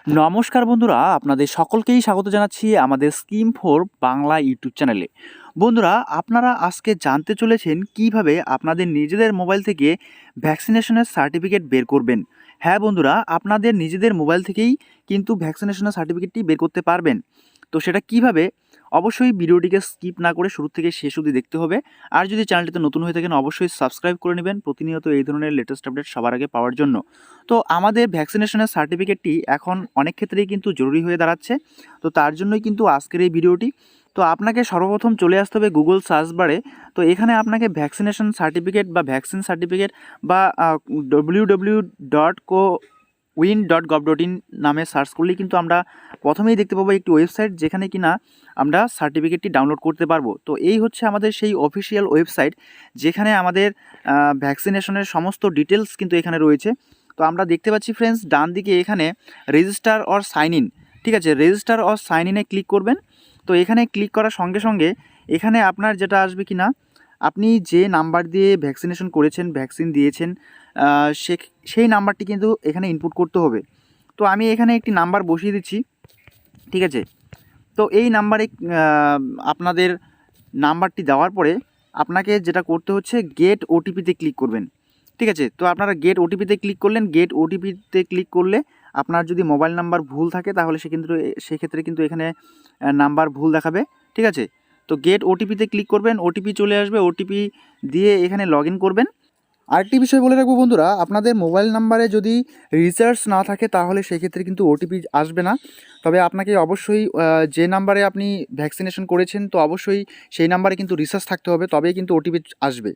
নমস্কার বন্ধুরা, আপনাদের সকলকেই স্বাগত জানাচ্ছি আমাদের স্কিম ফর বাংলা ইউটিউব চ্যানেলে। বন্ধুরা, আপনারা আজকে জানতে চলেছেন কিভাবে আপনাদের নিজেদের মোবাইল থেকে ভ্যাকসিনেশনের সার্টিফিকেট বের করবেন। হ্যাঁ বন্ধুরা, আপনাদের নিজেদের মোবাইল থেকেই কিন্তু ভ্যাকসিনেশনের সার্টিফিকেটটি বের করতে পারবেন। তো সেটা কিভাবে, অবশ্যই ভিডিওটিকে স্কিপ না করে শুরু থেকে শেষ অবধি দেখতে হবে। আর যদি চ্যানেলটিতে নতুন হয়ে থাকেন অবশ্যই সাবস্ক্রাইব করে নেবেন প্রতিনিয়ত এই ধরনের লেটেস্ট আপডেট সবার আগে পাওয়ার জন্য। তো আমাদের ভ্যাকসিনেশনের সার্টিফিকেটটি এখন অনেক ক্ষেত্রেই কিন্তু জরুরি হয়ে দাঁড়াচ্ছে। তো তার জন্যই কিন্তু আজকের এই ভিডিওটি। তো আপনাকে সর্বপ্রথম চলে আসতে হবে গুগল সার্চ বারে। তো এখানে আপনাকে ভ্যাকসিনেশন সার্টিফিকেট বা ভ্যাকসিন সার্টিফিকেট বা www.cowin.gov.in নামে সার্চ করলেই কিন্তু আমরা প্রথমেই দেখতে পাবো একটি ওয়েবসাইট, যেখানে কিনা আমরা সার্টিফিকেটটি ডাউনলোড করতে পারবো। তো এই হচ্ছে আমাদের সেই অফিসিয়াল ওয়েবসাইট, যেখানে আমাদের ভ্যাকসিনেশনের সমস্ত ডিটেলস কিন্তু এখানে রয়েছে। তো আমরা দেখতে পাচ্ছি ফ্রেন্ডস, ডান দিকে এখানে রেজিস্টার অর সাইন ইন, ঠিক আছে, রেজিস্টার অর সাইন ইনে ক্লিক করবেন। তো এখানে ক্লিক করার সঙ্গে সঙ্গে এখানে আপনার যেটা আসবে কিনা, আপনি যে নাম্বার দিয়ে ভ্যাকসিনেশন করেছেন, ভ্যাকসিন দিয়েছেন, সেই নাম্বারটি কিন্তু এখানে ইনপুট করতে হবে। তো আমি এখানে একটি নাম্বার বসিয়ে দিচ্ছি, ঠিক আছে। তো এই নাম্বারে আপনাদের নাম্বারটি দেওয়ার পরে আপনাকে যেটা করতে হচ্ছে গেট ওটিপিতে ক্লিক করবেন, ঠিক আছে। তো আপনারা গেট ওটিপিতে ক্লিক করলেন। গেট ওটিপিতে ক্লিক করলে আপনার যদি মোবাইল নাম্বার ভুল থাকে তাহলে সেক্ষেত্রে কিন্তু এখানে নাম্বার ভুল দেখাবে, ঠিক আছে। তো গেট ওটিপিতে ক্লিক করবেন, ওটিপি চলে আসবে, ওটিপি দিয়ে এখানে লগ ইন করবেন। আরেকটি বিষয় বলে রাখবো বন্ধুরা, আপনাদের মোবাইল নাম্বারে যদি রিচার্জ না থাকে তাহলে সেক্ষেত্রে কিন্তু ওটিপি আসবে না। তবে আপনাকে অবশ্যই যে নাম্বারে আপনি ভ্যাকসিনেশন করেছেন, তো অবশ্যই সেই নাম্বারে কিন্তু রিচার্জ থাকতে হবে, তবেই কিন্তু ওটিপি আসবে।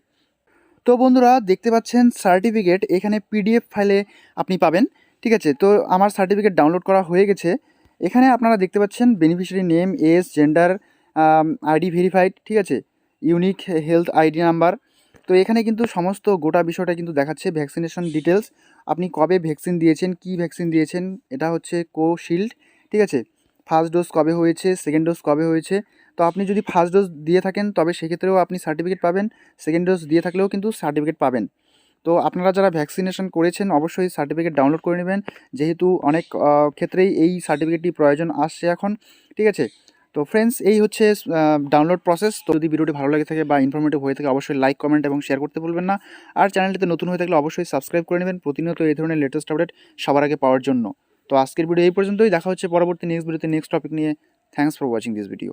তো বন্ধুরা, দেখতে পাচ্ছেন সার্টিফিকেট এখানে পিডিএফ ফাইলে আপনি পাবেন, ঠিক আছে। তো আমার সার্টিফিকেট ডাউনলোড করা হয়ে গেছে। এখানে আপনারা দেখতে পাচ্ছেন beneficiary name, age, gender, ID verified, ঠিক আছে, ইউনিক হেলথ আইডি নাম্বার। তো এখানে কিন্তু সমস্ত গোটা বিষয়টা কিন্তু দেখাচ্ছে, ভ্যাকসিনেশন ডিটেলস, আপনি কবে ভ্যাকসিন দিয়েছেন, কি ভ্যাকসিন দিয়েছেন। এটা হচ্ছে কোশিল্ড, ঠিক আছে। ফার্স্ট ডোজ কবে হয়েছে, সেকেন্ড ডোজ কবে হয়েছে। তো আপনি যদি ফার্স্ট ডোজ দিয়ে থাকেন তবে সেক্ষেত্রেও আপনি সার্টিফিকেট পাবেন, সেকেন্ড ডোজ দিয়ে থাকলেও কিন্তু সার্টিফিকেট পাবেন। তো আপনারা যারা ভ্যাকসিনেশন করেছেন অবশ্যই সার্টিফিকেট ডাউনলোড করে নেবেন, যেহেতু অনেক ক্ষেত্রেই এই সার্টিফিকেটটি প্রয়োজন আসছে এখন, ঠিক আছে। তো ফ্রেন্ডস, এই হচ্ছে ডাউনলোড প্রসেস। তো যদি ভিডিওটি ভালো লাগে থাকে বা ইনফরমেটিভ হয়ে থাকে অবশ্যই লাইক, কমেন্ট এবং শেয়ার করতে ভুলবেন না। আর চ্যানেলটিতে নতুন হয়ে থাকলে অবশ্যই সাবস্ক্রাইব করে নেবেন প্রতিনিয়ত এই ধরনের লেটেস্ট আপডেট সবার আগে পাওয়ার জন্য। তো আজকের ভিডিও এই পর্যন্তই, দেখা হচ্ছে পরবর্তী নেক্সট ভিডিওতে নেক্সট টপিক নিয়ে। Thanks for watching this video.